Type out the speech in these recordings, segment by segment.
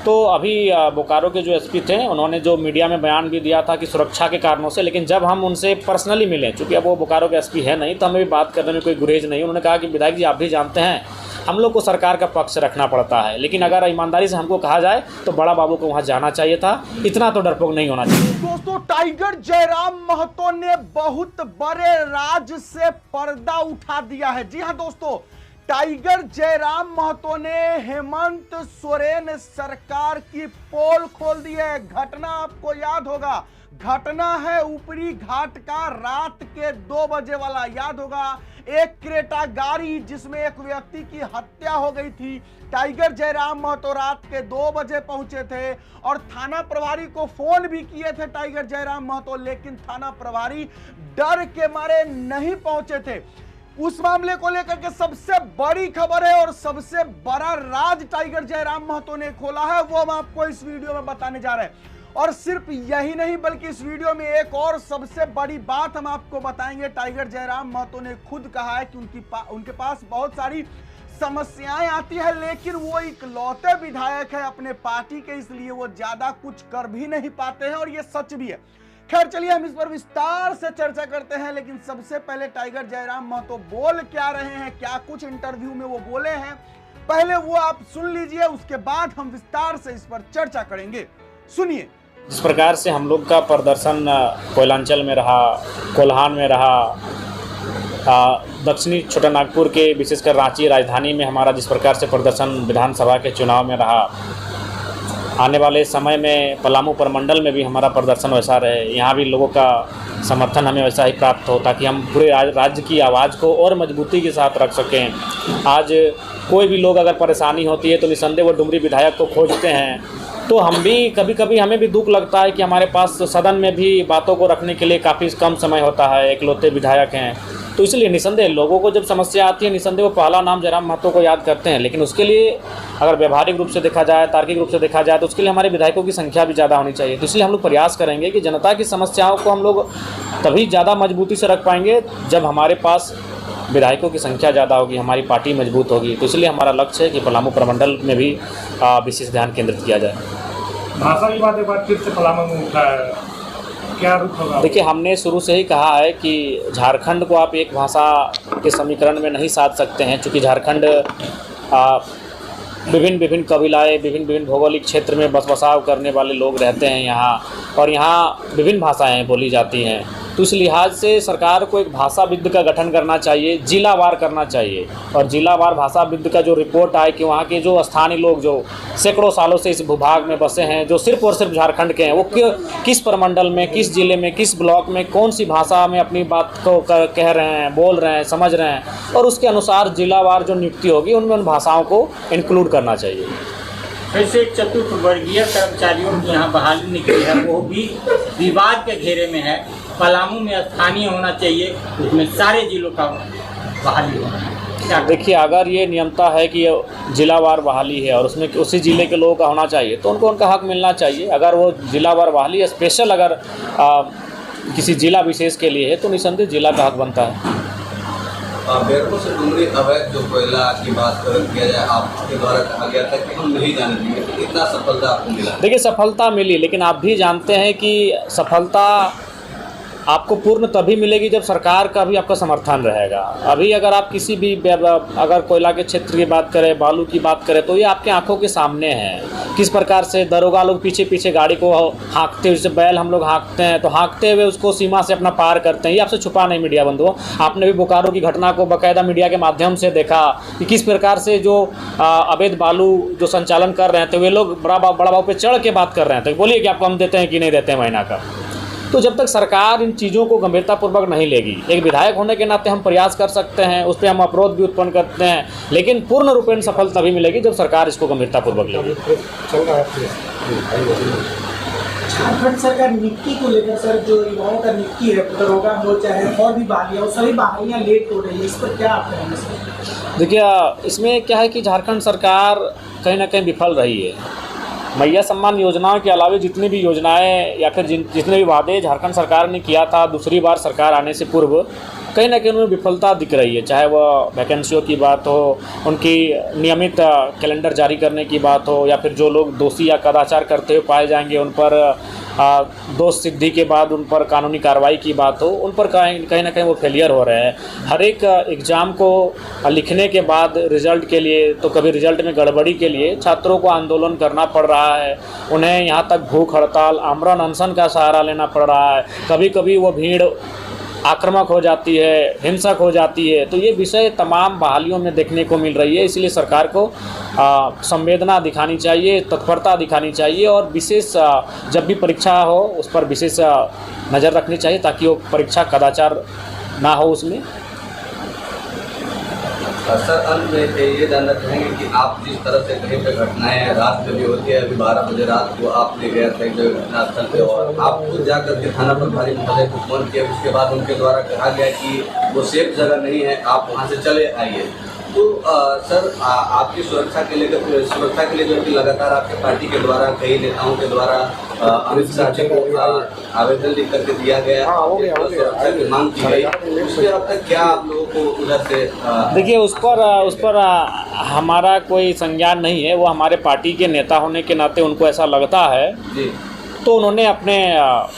तो अभी बोकारो के जो एसपी थे उन्होंने जो मीडिया में बयान भी दिया था कि सुरक्षा के कारणों से, लेकिन जब हम उनसे पर्सनली मिले, चूँकि अब वो बोकारो के एसपी है नहीं, तो हमें भी बात करने में कोई गुरेज नहीं। उन्होंने कहा कि विधायक जी आप भी जानते हैं हम लोग को सरकार का पक्ष रखना पड़ता है, लेकिन अगर ईमानदारी से हमको कहा जाए तो बड़ा बाबू को वहाँ जाना चाहिए था, इतना तो डरपोक नहीं होना चाहिए। दोस्तों, टाइगर जयराम महतो ने बहुत बड़े राज से पर्दा उठा दिया है। जी हाँ दोस्तों, टाइगर जयराम महतो ने हेमंत सोरेन सरकार की पोल खोल दी है। घटना आपको याद होगा, घटना है ऊपरी घाट का रात के 2 बजे वाला। याद होगा, एक क्रेटा गाड़ी जिसमें एक व्यक्ति की हत्या हो गई थी। टाइगर जयराम महतो रात के 2 बजे पहुंचे थे और थाना प्रभारी को फोन भी किए थे टाइगर जयराम महतो, लेकिन थाना प्रभारी डर के मारे नहीं पहुंचे थे। उस मामले को लेकर के सबसे बड़ी खबर है और सबसे बड़ा राज टाइगर जयराम महतो ने खोला है, वो हम आपको इस वीडियो में बताने जा रहे हैं। और सिर्फ यही नहीं, बल्कि इस वीडियो में एक और सबसे बड़ी बात हम आपको बताएंगे। टाइगर जयराम महतो ने खुद कहा है कि उनके पास बहुत सारी समस्याएं आती है, लेकिन वो इकलौते विधायक है अपने पार्टी के, इसलिए वो ज्यादा कुछ कर भी नहीं पाते हैं, और ये सच भी है। खैर चलिए हम इस पर विस्तार से चर्चा करते हैं, लेकिन सबसे पहले टाइगर जयराम महतो बोल क्या रहे हैं, क्या कुछ इंटरव्यू में वो बोले हैं, पहले वो आप सुन लीजिए, उसके बाद हम विस्तार से इस पर चर्चा करेंगे। सुनिए। जिस प्रकार से हम लोग का प्रदर्शन कोयलांचल में रहा, कोल्हान में रहा, दक्षिणी छोटानागपुर के विशेषकर रांची राजधानी में हमारा जिस प्रकार से प्रदर्शन विधानसभा के चुनाव में रहा, आने वाले समय में पलामू प्रमंडल में भी हमारा प्रदर्शन वैसा रहे, यहाँ भी लोगों का समर्थन हमें वैसा ही प्राप्त हो, ताकि हम पूरे राज्य की आवाज़ को और मजबूती के साथ रख सकें। आज कोई भी लोग अगर परेशानी होती है तो निसंदेह वो डुमरी विधायक को खोजते हैं। तो हम भी कभी कभी हमें भी दुख लगता है कि हमारे पास सदन में भी बातों को रखने के लिए काफ़ी कम समय होता है, इकलौते विधायक हैं। तो इसलिए निसंदेह लोगों को जब समस्या आती है, निसंदेह वो पहला नाम जयराम महतो को याद करते हैं, लेकिन उसके लिए अगर व्यवहारिक रूप से देखा जाए, तार्किक रूप से देखा जाए, तो उसके लिए हमारे विधायकों की संख्या भी ज़्यादा होनी चाहिए। तो इसलिए हम लोग प्रयास करेंगे कि जनता की समस्याओं को हम लोग तभी ज़्यादा मजबूती से रख पाएंगे जब हमारे पास विधायकों की संख्या ज़्यादा होगी, हमारी पार्टी मजबूत होगी। तो इसलिए हमारा लक्ष्य है कि पलामू प्रमंडल में भी विशेष ध्यान केंद्रित किया जाए। भाषा विवाद एक बार फिर से पलामू में उठा है, क्या रुख होगा? देखिए, हमने शुरू से ही कहा है कि झारखंड को आप एक भाषा के समीकरण में नहीं साध सकते हैं, क्योंकि झारखंड विभिन्न कबीलाएँ, विभिन्न भौगोलिक क्षेत्र में बसाव करने वाले लोग रहते हैं यहाँ, और यहाँ विभिन्न भाषाएँ बोली जाती हैं। तो इस लिहाज से सरकार को एक भाषाविद का गठन करना चाहिए, जिलावार करना चाहिए, और जिलावार भाषाविद का जो रिपोर्ट आए कि वहाँ के जो स्थानीय लोग जो सैकड़ों सालों से इस भूभाग में बसे हैं, जो सिर्फ और सिर्फ झारखंड के हैं, वो किस प्रमंडल में, किस जिले में, किस ब्लॉक में कौन सी भाषा में अपनी बात को कह रहे हैं, बोल रहे हैं, समझ रहे हैं, और उसके अनुसार जिलावार जो नियुक्ति होगी उनमें उन भाषाओं को इंक्लूड करना चाहिए। ऐसे चतुर्थ वर्गीय कर्मचारियों की यहाँ बहाली निकली है, वो भी विवाद के घेरे में है। पलामू में स्थानीय होना चाहिए, उसमें सारे जिलों का बहाली होना है। देखिए, अगर ये नियमता है कि जिलावार बहाली है और उसमें उसी ज़िले के लोगों का होना चाहिए, तो उनको उनका हक मिलना चाहिए। अगर वो जिलावार बहाली स्पेशल अगर किसी जिला विशेष के लिए है, तो निसंदेह जिला का हक बनता है। बेरमो से डुमरी अवैध जो कोयला की बात किया जाए, आपके द्वारा कहा गया था कि हम नहीं जाने देंगे, तो कितना सफलता आपको मिला? देखिए, सफलता मिली, लेकिन आप भी जानते हैं कि सफलता आपको पूर्ण तभी मिलेगी जब सरकार का भी आपका समर्थन रहेगा। अभी अगर आप किसी भी अगर कोयला के क्षेत्र की बात करें, बालू की बात करें, तो ये आपके आंखों के सामने है किस प्रकार से दरोगा लोग पीछे पीछे गाड़ी को हाँकते, जैसे बैल हम लोग हाँकते हैं तो हाँकते हुए उसको सीमा से अपना पार करते हैं। ये आपसे छुपा नहीं मीडिया बंधुओं, आपने भी बोकारो की घटना को बाकायदा मीडिया के माध्यम से देखा कि किस प्रकार से जो अवैध बालू जो संचालन कर रहे थे, वे लोग बड़ा बाबू पे चढ़ के बात कर रहे थे, बोलिए कि आपको हम देते हैं कि नहीं देते हैं महीना का। तो जब तक सरकार इन चीज़ों को गंभीरतापूर्वक नहीं लेगी, एक विधायक होने के नाते हम प्रयास कर सकते हैं, उस पर हम अवरोध भी उत्पन्न करते हैं, लेकिन पूर्ण रूपेण सफल तभी मिलेगी जब सरकार इसको गंभीरतापूर्वक लेगी। झारखंड सरकार नियुक्ति को लेकर सर, जो युवाओं का नियुक्ति है, दरोगा हो चाहे और भी बहालियाँ, वो सभी बहालियाँ लेट हो रही है, इस पर क्या आप कहेंगे सर? देखिए, इसमें क्या है कि झारखंड सरकार कहीं ना कहीं विफल रही है। मैया सम्मान योजनाओं के अलावा जितनी भी योजनाएं या फिर जितने भी वादे झारखंड सरकार ने किया था दूसरी बार सरकार आने से पूर्व, कहीं ना कहीं उनमें विफलता दिख रही है, चाहे वह वैकेंसियों की बात हो, उनकी नियमित कैलेंडर जारी करने की बात हो, या फिर जो लोग दोषी या कदाचार करते हुए पाए जाएंगे उन पर दोष सिद्धि के बाद उन पर कानूनी कार्रवाई की बात हो, उन पर कहीं ना कहीं वो फेलियर हो रहे हैं। हर एक एग्ज़ाम को लिखने के बाद रिज़ल्ट के लिए, तो कभी रिज़ल्ट में गड़बड़ी के लिए छात्रों को आंदोलन करना पड़ रहा है, उन्हें यहाँ तक भूख हड़ताल, आमरण अनशन का सहारा लेना पड़ रहा है, कभी कभी वो भीड़ आक्रामक हो जाती है, हिंसक हो जाती है। तो ये विषय तमाम बहालियों में देखने को मिल रही है। इसलिए सरकार को संवेदना दिखानी चाहिए, तत्परता दिखानी चाहिए, और विशेष जब भी परीक्षा हो उस पर विशेष नज़र रखनी चाहिए ताकि वो परीक्षा कदाचार ना हो उसमें। सर, अंत में ये जानना चाहेंगे कि आप जिस तरह से कहीं पे घटनाएं रात में भी होती है, अभी 12 बजे रात को आप ले गए थे घटना स्थल पे और आप खुद जाकर के थाना प्रभारी महोदय को फोन किया, उसके बाद उनके द्वारा कहा गया कि वो सेफ जगह नहीं है, आप वहाँ से चले आइए। तो सर, आपकी सुरक्षा के लिए जो कि लगातार आपके पार्टी के द्वारा, कई नेताओं के द्वारा अमित शाह जी को आवेदन लिख करके दिया गया, सुरक्षा की मांग की गई, उसके अब तक क्या आप लोगों को उधर से देखिए, उस पर हमारा कोई संज्ञान नहीं है। वो हमारे पार्टी के नेता होने के नाते उनको ऐसा लगता है जी, तो उन्होंने अपने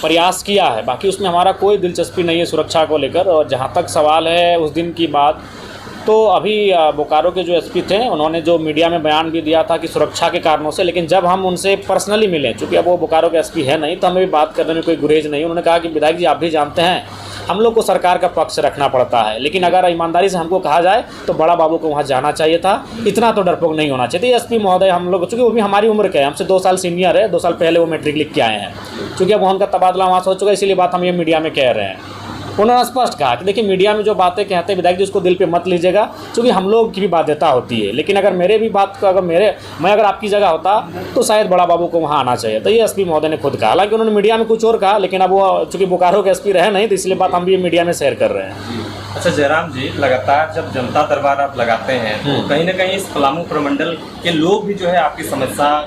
प्रयास किया है, बाकी उसमें हमारा कोई दिलचस्पी नहीं है सुरक्षा को लेकर। और जहाँ तक सवाल है उस दिन की बात, तो अभी बोकारो के जो एसपी थे उन्होंने जो मीडिया में बयान भी दिया था कि सुरक्षा के कारणों से, लेकिन जब हम उनसे पर्सनली मिले, चूँकि अब वो बोकारो के एसपी है नहीं, तो हमें भी बात करने में कोई गुरेज नहीं। उन्होंने कहा कि विधायक जी, आप भी जानते हैं हम लोग को सरकार का पक्ष रखना पड़ता है, लेकिन अगर ईमानदारी से हमको कहा जाए तो बड़ा बाबू को वहाँ जाना चाहिए था, इतना तो डरपोक नहीं होना चाहिए। एसपी महोदय हम लोग, चूँकि वो भी हमारी उम्र के हैं, हमसे 2 साल सीनियर है, 2 साल पहले वो मैट्रिक लिख के आए हैं, चूँकि अब उनका तबादला वहाँ से हो चुका है, इसीलिए बात हम ये मीडिया में कह रहे हैं। उन्होंने स्पष्ट कहा कि देखिए, मीडिया में जो बातें कहते हैं विधायक जी, उसको दिल पे मत लीजिएगा, क्योंकि हम लोग की भी बाध्यता होती है। लेकिन अगर मेरे भी बात को, मैं अगर आपकी जगह होता तो शायद बड़ा बाबू को वहाँ आना चाहिए। तो ये एसपी महोदय ने खुद कहा, हालांकि उन्होंने मीडिया में कुछ और कहा, लेकिन अब वो चूँकि बोकारो के एसपी रहे नहीं, तो इसलिए बात हम भी मीडिया में शेयर कर रहे हैं। अच्छा जयराम जी, लगातार जब जनता दरबार आप लगाते हैं तो कहीं ना कहीं इस पलामू प्रमंडल के लोग भी जो है आपकी समस्या,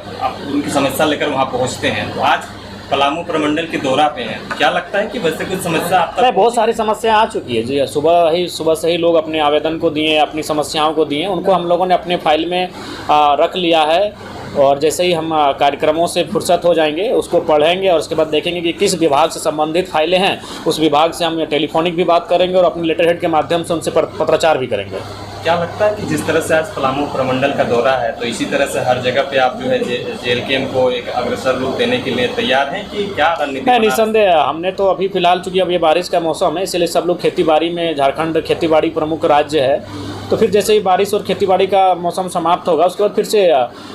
उनकी समस्या लेकर वहाँ पहुँचते हैं। तो आज पलामू प्रमंडल के दौरा पे हैं, क्या लगता है कि वैसे कुछ समस्या आप तक? बहुत सारी समस्या आ चुकी है जी। सुबह से ही लोग अपने आवेदन को दिए, अपनी समस्याओं को दिए, उनको हम लोगों ने अपने फाइल में रख लिया है, और जैसे ही हम कार्यक्रमों से फुर्सत हो जाएंगे उसको पढ़ेंगे और उसके बाद देखेंगे कि किस विभाग से संबंधित फाइलें हैं, उस विभाग से हम टेलीफोनिक भी बात करेंगे और अपने लेटर हेड के माध्यम से उनसे पत्राचार भी करेंगे। क्या लगता है कि जिस तरह से आज पलामू प्रमंडल का दौरा है, तो इसी तरह से हर जगह पे आप जो है जेल कैंप को एक अग्रसर रूप देने के लिए तैयार हैं कि क्या रणनीति? नहीं, निसंदेह हमने तो अभी फिलहाल, चूँकि अब ये बारिश का मौसम है, इसलिए सब लोग खेतीबाड़ी में, झारखंड खेतीबाड़ी प्रमुख राज्य है, तो फिर जैसे ही बारिश और खेतीबाड़ी का मौसम समाप्त होगा उसके बाद फिर से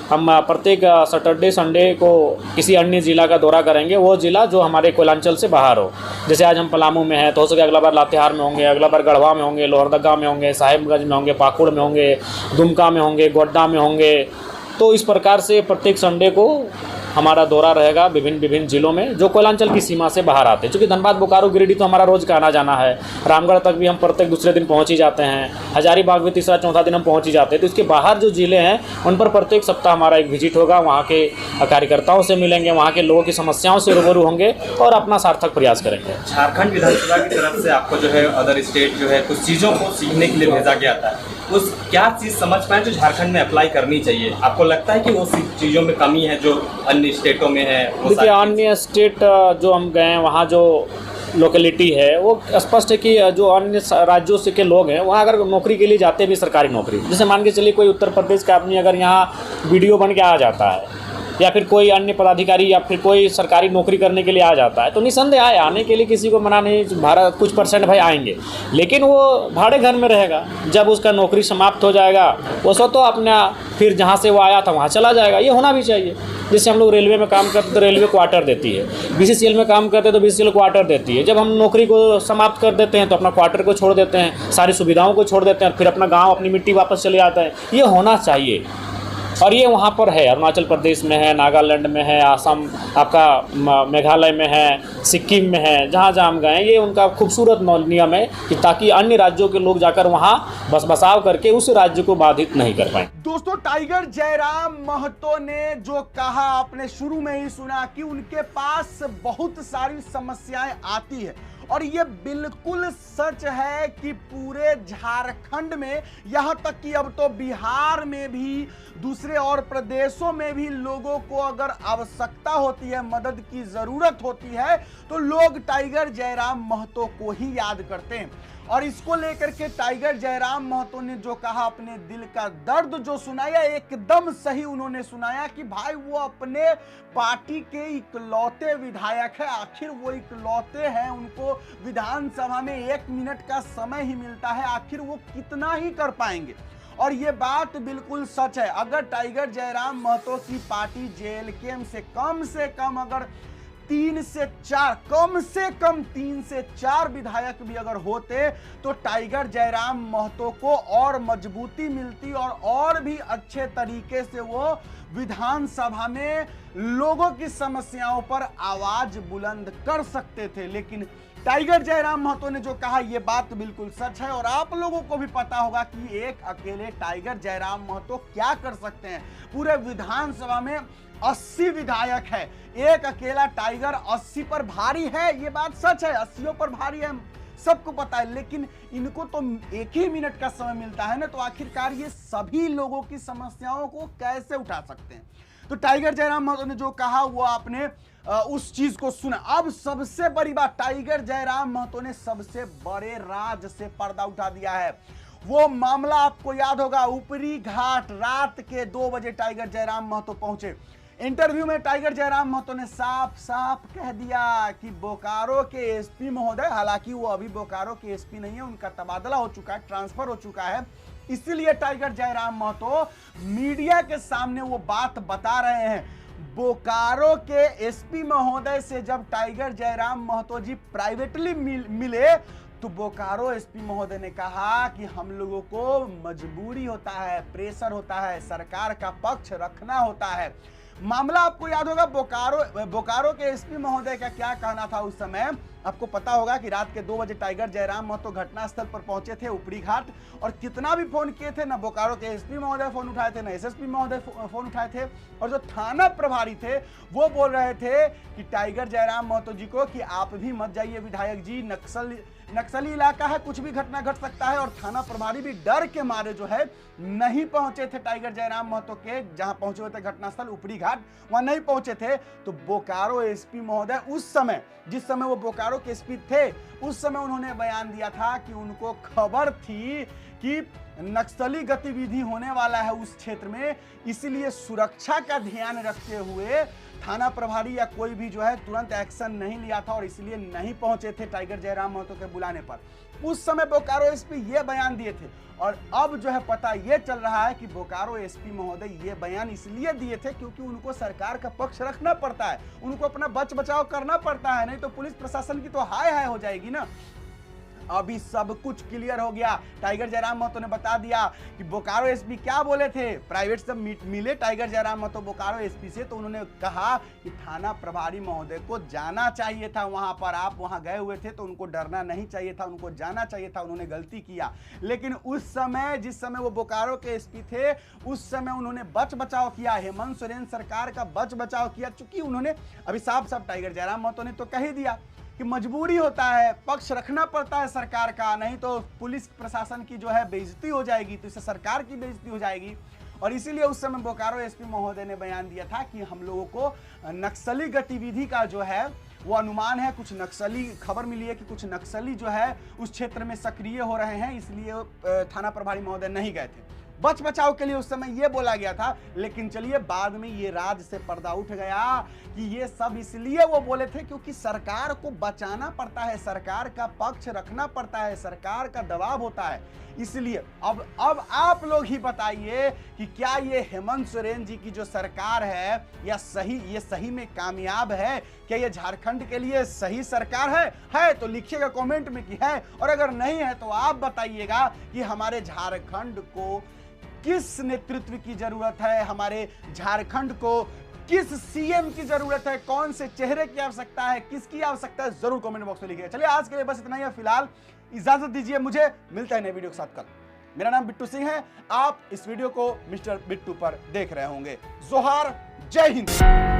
हम प्रत्येक सैटरडे संडे को किसी अन्य ज़िला का दौरा करेंगे, वो ज़िला जो हमारे कोयलांचल से बाहर हो। जैसे आज हम पलामू में हैं, तो हो सके अगला बार लातेहार में होंगे, अगला बार गढ़वा में होंगे, लोहरदगा में होंगे, साहिबगंज में होंगे, पाकुड़ में होंगे, दुमका में होंगे, गोड्डा में होंगे। तो इस प्रकार से प्रत्येक संडे को हमारा दौरा रहेगा विभिन्न ज़िलों में जो कोयलांचल की सीमा से बाहर आते हैं। चूँकि धनबाद, बोकारो, गिरिडीह तो हमारा रोज़ का आना जाना है, रामगढ़ तक भी हम प्रत्येक दूसरे दिन पहुँच ही जाते हैं, हजारीबाग भी तीसरा चौथा दिन हम पहुँच ही जाते हैं। तो इसके बाहर जो ज़िले हैं उन पर प्रत्येक सप्ताह हमारा एक विजिट होगा, वहाँ के कार्यकर्ताओं से मिलेंगे, वहाँ के लोगों की समस्याओं से रूबरू होंगे और अपना सार्थक प्रयास करेंगे। झारखंड विधानसभा की तरफ से आपको जो है अदर स्टेट जो है कुछ चीज़ों को सीखने के लिए भेजा गया था, उस क्या चीज़ समझ पाए जो झारखंड में अप्लाई करनी चाहिए? आपको लगता है कि वो चीज़ों में कमी है जो अन्य स्टेटों में है? देखिए, अन्य स्टेट जो हम गए हैं वहाँ जो लोकेलिटी है वो स्पष्ट है कि जो अन्य राज्यों से के लोग हैं वहाँ अगर नौकरी के लिए जाते भी, सरकारी नौकरी, जैसे मान के चलिए कोई उत्तर प्रदेश का आदमी अगर यहाँ वीडियो बन के आ जाता है, या फिर कोई अन्य पदाधिकारी या फिर कोई सरकारी नौकरी करने के लिए आ जाता है, तो निसंदेह आए, आने के लिए किसी को मना नहीं, भारत कुछ % भाई आएंगे, लेकिन वो भाड़े घर में रहेगा। जब उसका नौकरी समाप्त हो जाएगा वो तो अपना फिर जहाँ से वो आया था वहाँ चला जाएगा। ये होना भी चाहिए। जैसे हम लोग रेलवे में काम करते तो रेलवे क्वार्टर देती है, BCCL में काम करते तो BCCL क्वार्टर देती है। जब हम नौकरी को समाप्त कर देते हैं तो अपना क्वार्टर को छोड़ देते हैं, सारी सुविधाओं को छोड़ देते हैं, फिर अपना गाँव, अपनी मिट्टी वापस चले जाता है। ये होना चाहिए और ये वहाँ पर है, अरुणाचल प्रदेश में है, नागालैंड में है, आसाम, आपका मेघालय में है, सिक्किम में है, जहाँ जहाँ हम गए, ये उनका खूबसूरत नियम है कि ताकि अन्य राज्यों के लोग जाकर वहाँ बसाव करके उस राज्य को बाधित नहीं कर पाए। दोस्तों, टाइगर जयराम महतो ने जो कहा आपने शुरू में ही सुना कि उनके पास बहुत सारी समस्याएं आती है और ये बिल्कुल सच है कि पूरे झारखंड में, यहां तक कि अब तो बिहार में भी, दूसरे और प्रदेशों में भी लोगों को अगर आवश्यकता होती है, मदद की जरूरत होती है, तो लोग टाइगर जयराम महतो को ही याद करते हैं। और इसको लेकर के टाइगर जयराम महतो ने जो कहा, अपने दिल का दर्द जो सुनाया, एकदम सही उन्होंने सुनाया कि भाई वो अपने पार्टी के इकलौते विधायक है। आखिर वो इकलौते हैं, उनको विधानसभा में 1 मिनट का समय ही मिलता है, आखिर वो कितना ही कर पाएंगे। और ये बात बिल्कुल सच है। अगर टाइगर जयराम महतो की पार्टी जेएलके से कम अगर 3 से 4, कम से कम 3 से 4 विधायक भी अगर होते, तो टाइगर जयराम महतो को और मजबूती मिलती और भी अच्छे तरीके से वो विधानसभा में लोगों की समस्याओं पर आवाज बुलंद कर सकते थे। लेकिन टाइगर जयराम महतो ने जो कहा, यह बात बिल्कुल सच है। और आप लोगों को भी पता होगा कि एक अकेले टाइगर जयराम महतो क्या कर सकते हैं। पूरे विधानसभा में 80 विधायक है, एक अकेला टाइगर 80 पर भारी है। ये बात सच है, 80 पर भारी है, सबको पता है। लेकिन इनको तो 1 ही मिनट का समय मिलता है ना, तो आखिरकार ये सभी लोगों की समस्याओं को कैसे उठा सकते हैं। तो टाइगर जयराम महतो ने जो कहा, वो आपने उस चीज को सुना। अब सबसे बड़ी बात, टाइगर जयराम महतो ने सबसे बड़े राज से पर्दा उठा दिया है। वो मामला आपको याद होगा, ऊपरी घाट रात के 2 बजे टाइगर जयराम महतो पहुंचे। इंटरव्यू में टाइगर जयराम महतो ने साफ साफ कह दिया कि बोकारो के एसपी महोदय, हालांकि वो अभी बोकारो के एसपी नहीं है, उनका तबादला हो चुका है, ट्रांसफर हो चुका है, इसीलिए टाइगर जयराम महतो मीडिया के सामने वो बात बता रहे हैं। बोकारो के एसपी महोदय से जब टाइगर जयराम महतो जी प्राइवेटली मिले, तो बोकारो एसपी महोदय ने कहा कि हम लोगों को मजबूरी होता है, प्रेशर होता है, सरकार का पक्ष रखना होता है। मामला आपको याद होगा, बोकारो के एसपी महोदय का क्या कहना था उस समय। आपको पता होगा कि रात के 2 बजे टाइगर जयराम महतो घटनास्थल पर पहुंचे थे, ऊपरी घाट, और कितना भी फोन किए थे, ना बोकारो के एसपी महोदय फोन उठाए थे, ना एसएसपी महोदय फोन उठाए थे। और जो थाना प्रभारी थे वो बोल रहे थे कि टाइगर जयराम महतो जी को कि आप भी मत जाइए विधायक जी, नक्सली इलाका है, कुछ भी घटना घट सकता है। और थाना प्रभारी भी डर के मारे जो है नहीं पहुंचे थे टाइगर जयराम महतो के जहां पहुंचे हुए थे घटनास्थल ऊपरी घाट, वहां नहीं पहुंचे थे। तो बोकारो एसपी महोदय उस समय, जिस समय वो बोकारो के एसपी थे, उस समय उन्होंने बयान दिया था कि उनको खबर थी कि नक्सली गतिविधि होने वाला है उस क्षेत्र में, इसलिए सुरक्षा का ध्यान रखते हुए थाना प्रभारी या कोई भी जो है तुरंत एक्शन नहीं लिया था, और इसलिए नहीं पहुंचे थे टाइगर जयराम महतो के बुलाने पर। उस समय बोकारो एसपी ये बयान दिए थे। और अब जो है पता ये चल रहा है कि बोकारो एसपी महोदय ये बयान इसलिए दिए थे क्योंकि उनको सरकार का पक्ष रखना पड़ता है, उनको अपना बचाव करना पड़ता है, नहीं तो पुलिस प्रशासन की तो हाय हाय हो जाएगी ना। अभी सब कुछ क्लियर हो गया। टाइगर जयराम महतो ने बता दिया कि बोकारो एसपी क्या बोले थे। प्राइवेट से मिले टाइगर जयराम महतो बोकारो एसपी से, तो उन्होंने कहा कि थाना प्रभारी महोदय को जाना चाहिए था वहां पर, आप वहां गए हुए थे तो उनको डरना नहीं चाहिए था, उनको जाना चाहिए था, उन्होंने गलती किया। लेकिन उस समय, जिस समय वो बोकारो के एसपी थे, उस समय उन्होंने बचाव किया, हेमंत सोरेन सरकार का बचाव किया। चूंकि उन्होंने अभी साफ साफ टाइगर जयराम महतो ने तो कह ही दिया कि मजबूरी होता है, पक्ष रखना पड़ता है सरकार का, नहीं तो पुलिस प्रशासन की जो है बेइज्जती हो जाएगी, तो इससे सरकार की बेइज्जती हो जाएगी। और इसीलिए उस समय बोकारो एसपी महोदय ने बयान दिया था कि हम लोगों को नक्सली गतिविधि का जो है वो अनुमान है, कुछ नक्सली खबर मिली है कि कुछ नक्सली जो है उस क्षेत्र में सक्रिय हो रहे हैं, इसलिए थाना प्रभारी महोदय नहीं गए थे। बचाव के लिए उस समय ये बोला गया था। लेकिन चलिए, बाद में ये राज से पर्दा उठ गया कि ये सब इसलिए वो बोले थे क्योंकि सरकार को बचाना पड़ता है, सरकार का पक्ष रखना पड़ता है, सरकार का दबाव होता है। इसलिए अब आप लोग ही बताइए कि क्या ये हेमंत सोरेन जी की जो सरकार है ये सही में कामयाब है? क्या ये झारखंड के लिए सही सरकार है? तो लिखिएगा कमेंट में कि है, और अगर नहीं है तो आप बताइएगा कि हमारे झारखंड को किस नेतृत्व की जरूरत है, हमारे झारखंड को किस सीएम की जरूरत है, कौन से चेहरे की आवश्यकता है, किसकी आवश्यकता है, जरूर कमेंट बॉक्स में लिखिएगा। चलिए, आज के लिए बस इतना ही है। फिलहाल इजाजत दीजिए मुझे, मिलते हैं नए वीडियो के साथ कल। मेरा नाम बिट्टू सिंह है, आप इस वीडियो को मिस्टर बिट्टू पर देख रहे होंगे। जोहार, जय हिंद।